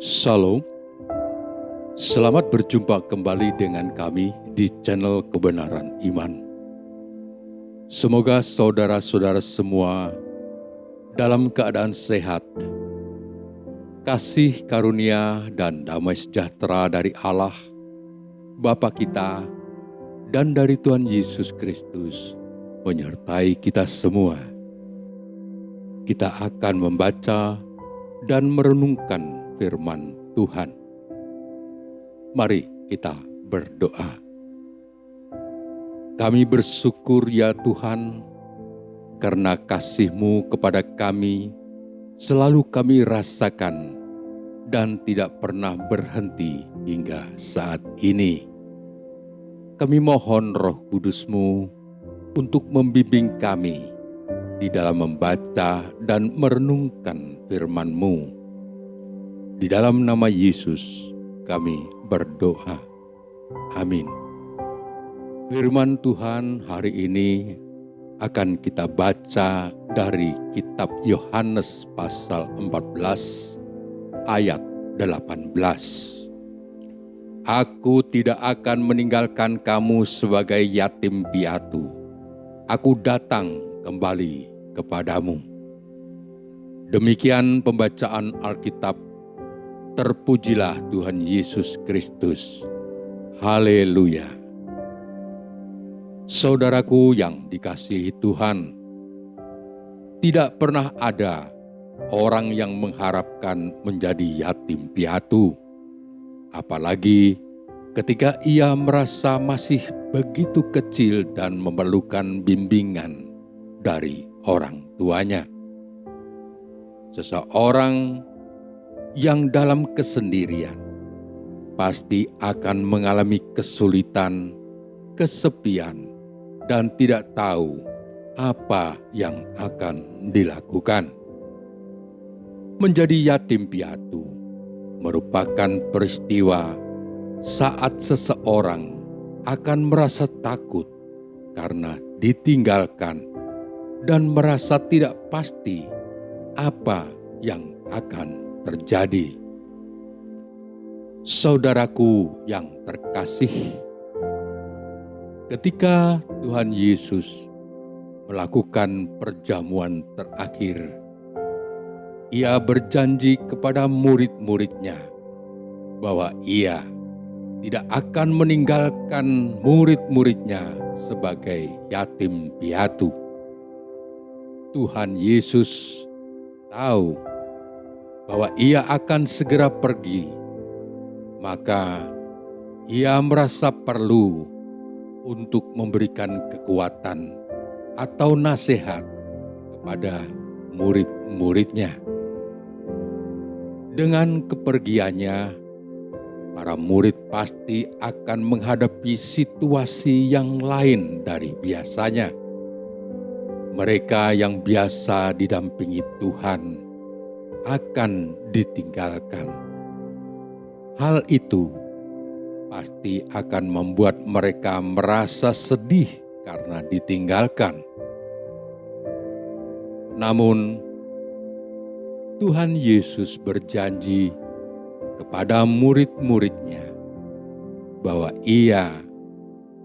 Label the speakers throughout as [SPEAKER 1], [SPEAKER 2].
[SPEAKER 1] Shalom, selamat berjumpa kembali dengan kami di channel Kebenaran Iman. Semoga saudara-saudara semua dalam keadaan sehat, kasih karunia dan damai sejahtera dari Allah, Bapa kita, dan dari Tuhan Yesus Kristus menyertai kita semua. Kita akan membaca dan merenungkan firman Tuhan. Mari kita berdoa. Kami bersyukur ya Tuhan, karena kasih-Mu kepada kami selalu kami rasakan dan tidak pernah berhenti hingga saat ini. Kami mohon Roh Kudus-Mu untuk membimbing kami di dalam membaca dan merenungkan firman-Mu. Di dalam nama Yesus kami berdoa. Amin. Firman Tuhan hari ini akan kita baca dari kitab Yohanes pasal 14 ayat 18. Aku tidak akan meninggalkan kamu sebagai yatim piatu. Aku datang kembali kepadamu. Demikian pembacaan Alkitab. Terpujilah Tuhan Yesus Kristus. Haleluya. Saudaraku yang dikasihi Tuhan, tidak pernah ada orang yang mengharapkan menjadi yatim piatu, apalagi ketika ia merasa masih begitu kecil dan memerlukan bimbingan dari orang tuanya. Seseorang yang dalam kesendirian pasti akan mengalami kesulitan, kesepian, dan tidak tahu apa yang akan dilakukan. Menjadi yatim piatu merupakan peristiwa saat seseorang akan merasa takut karena ditinggalkan dan merasa tidak pasti apa yang akan terjadi. Saudaraku yang terkasih, ketika Tuhan Yesus melakukan perjamuan terakhir, Ia berjanji kepada murid-muridnya bahwa Ia tidak akan meninggalkan murid-muridnya sebagai yatim piatu. Tuhan Yesus tahu bahwa Ia akan segera pergi, maka Ia merasa perlu untuk memberikan kekuatan atau nasihat kepada murid-muridnya. Dengan kepergiannya, para murid pasti akan menghadapi situasi yang lain dari biasanya. Mereka yang biasa didampingi Tuhan akan ditinggalkan. Hal itu pasti akan membuat mereka merasa sedih karena ditinggalkan. Namun, Tuhan Yesus berjanji kepada murid-muridnya bahwa Ia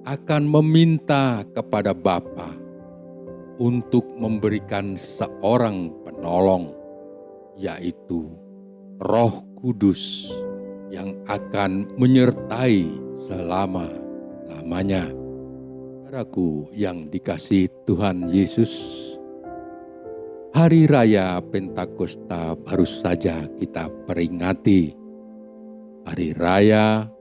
[SPEAKER 1] akan meminta kepada Bapa untuk memberikan seorang penolong, yaitu Roh Kudus yang akan menyertai selama-lamanya. Saudaraku yang dikasihi Tuhan Yesus, Hari Raya Pentakosta baru saja kita peringati. Hari Raya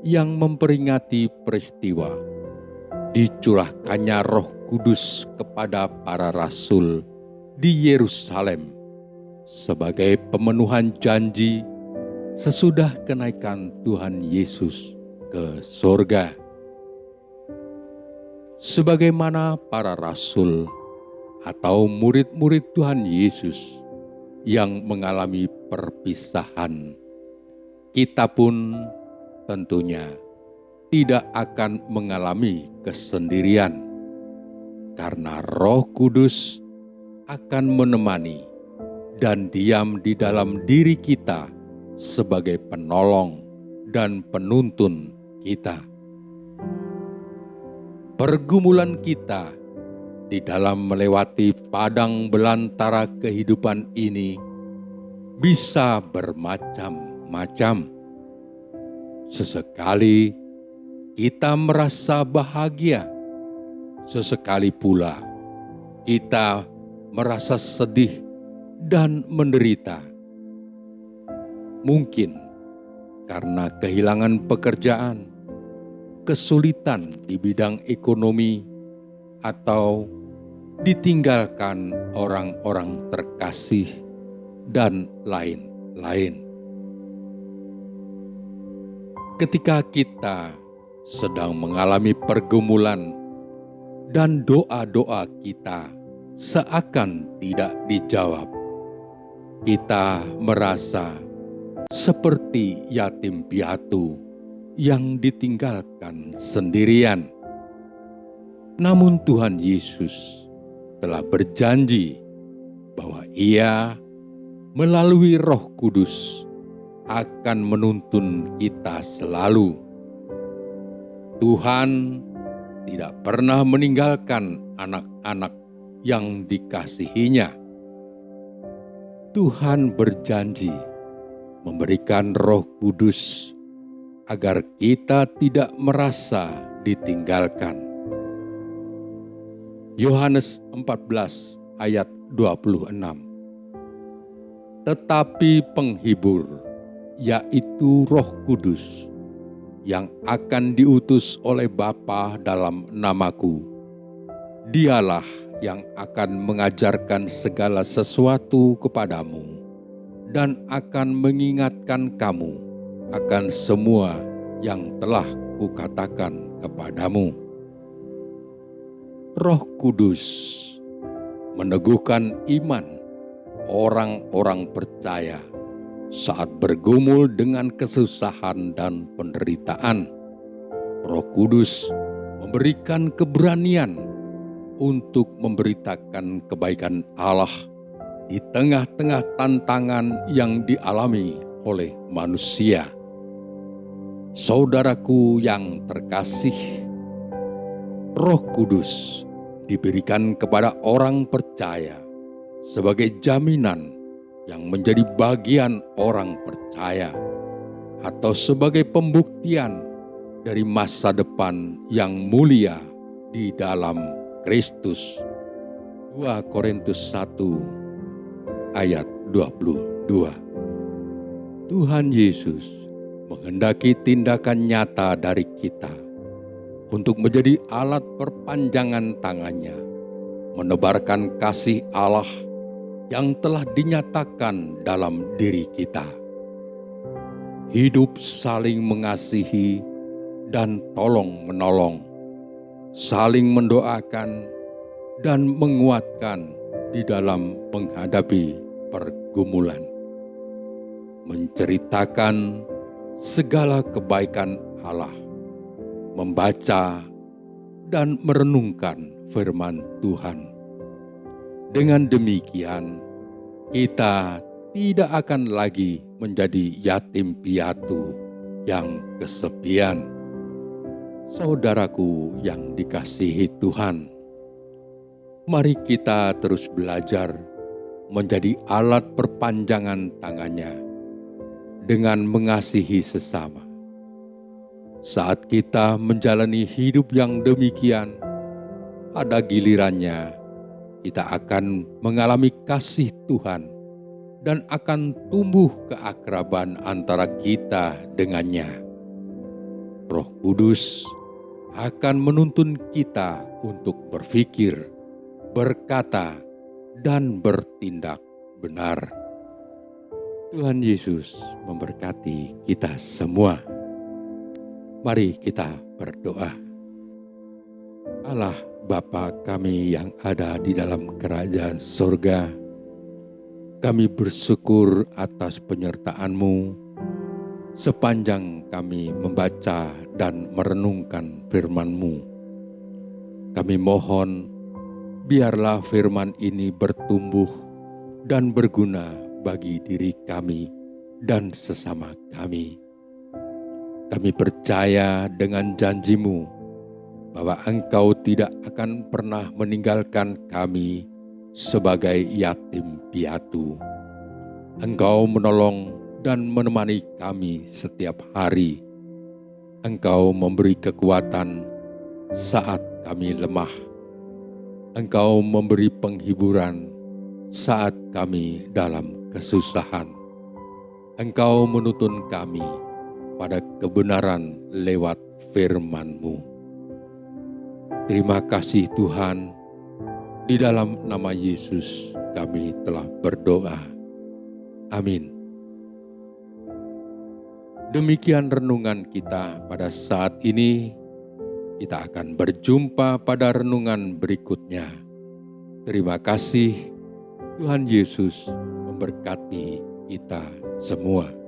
[SPEAKER 1] yang memperingati peristiwa dicurahkannya Roh Kudus kepada para rasul di Yerusalem sebagai pemenuhan janji sesudah kenaikan Tuhan Yesus ke sorga. Sebagaimana para rasul atau murid-murid Tuhan Yesus yang mengalami perpisahan, kita pun tentunya tidak akan mengalami kesendirian, karena Roh Kudus akan menemani dan diam di dalam diri kita sebagai penolong dan penuntun kita. Pergumulan kita di dalam melewati padang belantara kehidupan ini bisa bermacam-macam. Sesekali kita merasa bahagia, sesekali pula kita merasa sedih dan menderita. Mungkin karena kehilangan pekerjaan, kesulitan di bidang ekonomi, atau ditinggalkan orang-orang terkasih, dan lain-lain. Ketika kita sedang mengalami pergumulan dan doa-doa kita seakan tidak dijawab, kita merasa seperti yatim piatu yang ditinggalkan sendirian. Namun Tuhan Yesus telah berjanji bahwa Ia melalui Roh Kudus akan menuntun kita selalu. Tuhan tidak pernah meninggalkan anak-anak yang dikasihinya. Tuhan berjanji memberikan Roh Kudus agar kita tidak merasa ditinggalkan. Yohanes 14 ayat 26. Tetapi penghibur, yaitu Roh Kudus, yang akan diutus oleh Bapa dalam namaku, Dialah yang akan mengajarkan segala sesuatu kepadamu dan akan mengingatkan kamu akan semua yang telah kukatakan kepadamu. Roh Kudus meneguhkan iman orang-orang percaya saat bergumul dengan kesusahan dan penderitaan. Roh Kudus memberikan keberanian untuk memberitakan kebaikan Allah di tengah-tengah tantangan yang dialami oleh manusia. Saudaraku yang terkasih, Roh Kudus diberikan kepada orang percaya sebagai jaminan yang menjadi bagian orang percaya, atau sebagai pembuktian dari masa depan yang mulia di dalam Kristus. 2 Korintus 1 ayat 22. Tuhan Yesus menghendaki tindakan nyata dari kita untuk menjadi alat perpanjangan tangannya, menebarkan kasih Allah yang telah dinyatakan dalam diri kita. Hidup saling mengasihi dan tolong-menolong, saling mendoakan dan menguatkan di dalam menghadapi pergumulan. Menceritakan segala kebaikan Allah, membaca dan merenungkan firman Tuhan. Dengan demikian, kita tidak akan lagi menjadi yatim piatu yang kesepian. Saudaraku yang dikasihi Tuhan, mari kita terus belajar menjadi alat perpanjangan tangannya dengan mengasihi sesama. Saat kita menjalani hidup yang demikian, pada gilirannya kita akan mengalami kasih Tuhan dan akan tumbuh keakraban antara kita dengannya. Roh Kudus akan menuntun kita untuk berpikir, berkata, dan bertindak benar. Tuhan Yesus memberkati kita semua. Mari kita berdoa. Allah Bapa kami yang ada di dalam kerajaan surga, kami bersyukur atas penyertaan-Mu sepanjang kami membaca dan merenungkan firman-Mu. Kami mohon, biarlah firman ini bertumbuh dan berguna bagi diri kami dan sesama kami. Kami percaya dengan janji-Mu bahwa Engkau tidak akan pernah meninggalkan kami sebagai yatim piatu. Engkau menolong dan menemani kami setiap hari. Engkau memberi kekuatan saat kami lemah. Engkau memberi penghiburan saat kami dalam kesusahan. Engkau menuntun kami pada kebenaran lewat firman-Mu. Terima kasih Tuhan, di dalam nama Yesus kami telah berdoa. Amin. Demikian renungan kita pada saat ini. Kita akan berjumpa pada renungan berikutnya. Terima kasih. Tuhan Yesus memberkati kita semua.